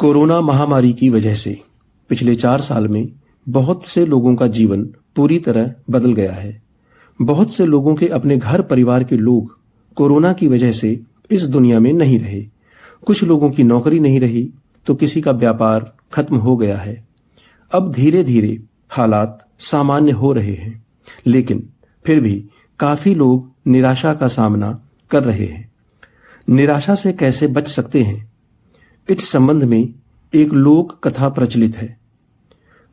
Corona महामारी की वजह से पिछले 4 साल में बहुत से लोगों का जीवन पूरी तरह बदल गया है। बहुत से लोगों के अपने घर परिवार के लोग कोरोना की वजह से इस दुनिया में नहीं रहे। कुछ लोगों की नौकरी नहीं रही तो किसी का व्यापार खत्म हो गया है। अब धीरे धीरे हालात सामान्य हो रहे हैं, लेकिन फिर भी काफी लोग निराशा का सामना कर रहे हैं। निराशा से कैसे बच सकते हैं, इस संबंध में एक लोक कथा प्रचलित है।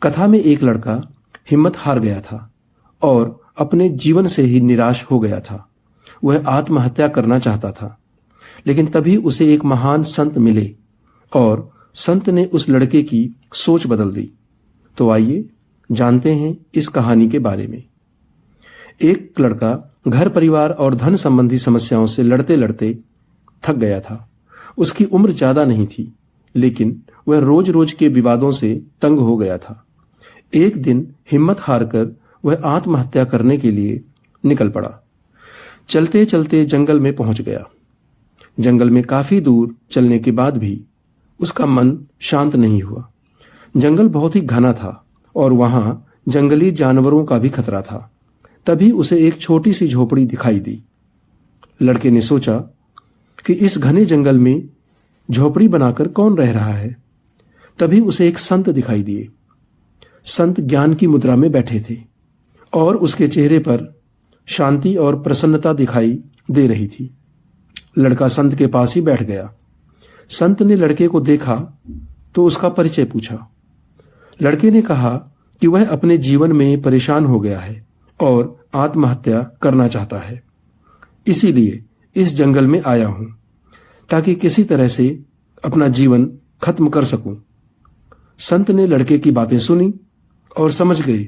कथा में एक लड़का हिम्मत हार गया था और अपने जीवन से ही निराश हो गया था। वह आत्महत्या करना चाहता था, लेकिन तभी उसे एक महान संत मिले और संत ने उस लड़के की सोच बदल दी। तो आइए जानते हैं इस कहानी के बारे में। एक लड़का घर परिवार और धन संबंधी समस्याओं से लड़ते लड़ते थक गया था। उसकी उम्र ज्यादा नहीं थी, लेकिन वह रोज रोज के विवादों से तंग हो गया था। एक दिन हिम्मत हारकर वह आत्महत्या करने के लिए निकल पड़ा। चलते चलते जंगल में पहुंच गया। जंगल में काफी दूर चलने के बाद भी उसका मन शांत नहीं हुआ। जंगल बहुत ही घना था और वहां जंगली जानवरों का भी खतरा था। तभी उसे एक छोटी सी झोपड़ी दिखाई दी। लड़के ने सोचा कि इस घने जंगल में झोपड़ी बनाकर कौन रह रहा है। तभी उसे एक संत दिखाई दिए। संत ज्ञान की मुद्रा में बैठे थे और उसके चेहरे पर शांति और प्रसन्नता दिखाई दे रही थी। लड़का संत के पास ही बैठ गया। संत ने लड़के को देखा तो उसका परिचय पूछा। लड़के ने कहा कि वह अपने जीवन में परेशान हो गया है और आत्महत्या करना चाहता है। इसीलिए इस जंगल में आया हूं ताकि किसी तरह से अपना जीवन खत्म कर सकूं। संत ने लड़के की बातें सुनी और समझ गए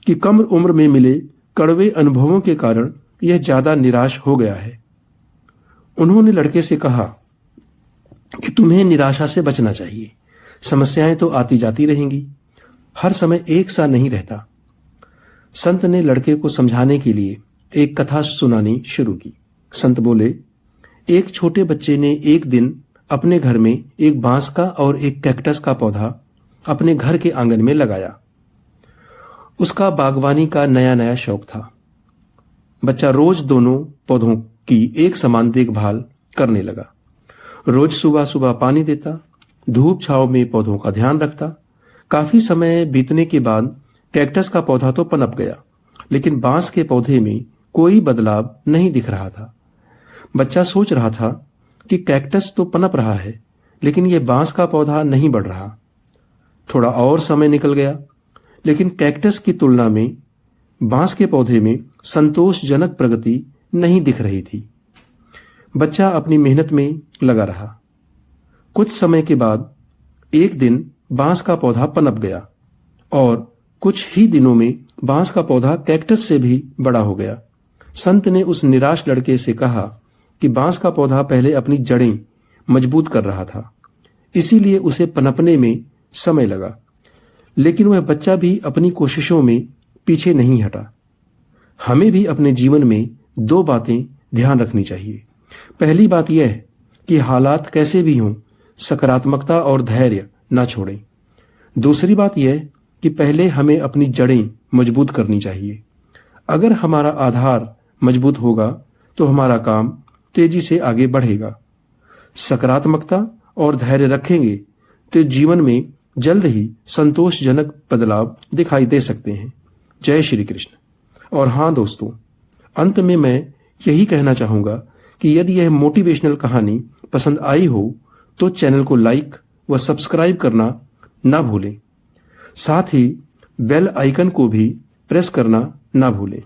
कि कम उम्र में मिले कड़वे अनुभवों के कारण यह ज्यादा निराश हो गया है। उन्होंने लड़के से कहा कि तुम्हें निराशा से बचना चाहिए। समस्याएं तो आती जाती रहेंगी, हर समय एक सा नहीं रहता। संत ने लड़के को समझाने के लिए एक कथा सुनानी शुरू की। संत बोले, एक छोटे बच्चे ने एक दिन अपने घर में एक बांस का और एक कैक्टस का पौधा अपने घर के आंगन में लगाया। उसका बागवानी का नया नया शौक था। बच्चा रोज दोनों पौधों की एक समान देखभाल करने लगा। रोज सुबह सुबह पानी देता, धूप छांव में पौधों का ध्यान रखता। काफी समय बीतने के बाद कैक्टस का पौधा तो पनप गया, लेकिन बांस के पौधे में कोई बदलाव नहीं दिख रहा था। बच्चा सोच रहा था कि कैक्टस तो पनप रहा है, लेकिन यह बांस का पौधा नहीं बढ़ रहा। थोड़ा और समय निकल गया, लेकिन कैक्टस की तुलना में बांस के पौधे में संतोषजनक प्रगति नहीं दिख रही थी। बच्चा अपनी मेहनत में लगा रहा। कुछ समय के बाद एक दिन बांस का पौधा पनप गया और कुछ ही दिनों में बांस का पौधा कैक्टस से भी बड़ा हो गया। संत ने उस निराश लड़के से कहा कि बांस का पौधा पहले अपनी जड़ें मजबूत कर रहा था, इसीलिए उसे पनपने में समय लगा। लेकिन वह बच्चा भी अपनी कोशिशों में पीछे नहीं हटा। हमें भी अपने जीवन में 2 बातें ध्यान रखनी चाहिए। पहली बात यह कि हालात कैसे भी हों, सकारात्मकता और धैर्य न छोड़ें। दूसरी बात यह कि पहले हमें अपनी जड़ें मजबूत करनी चाहिए। अगर हमारा आधार मजबूत होगा तो हमारा काम तेजी से आगे बढ़ेगा। सकारात्मकता और धैर्य रखेंगे तो जीवन में जल्द ही संतोषजनक बदलाव दिखाई दे सकते हैं। जय श्री कृष्ण। और हाँ दोस्तों, अंत में मैं यही कहना चाहूंगा कि यदि यह मोटिवेशनल कहानी पसंद आई हो तो चैनल को लाइक व सब्सक्राइब करना ना भूलें। साथ ही बेल आइकन को भी प्रेस करना ना भूलें।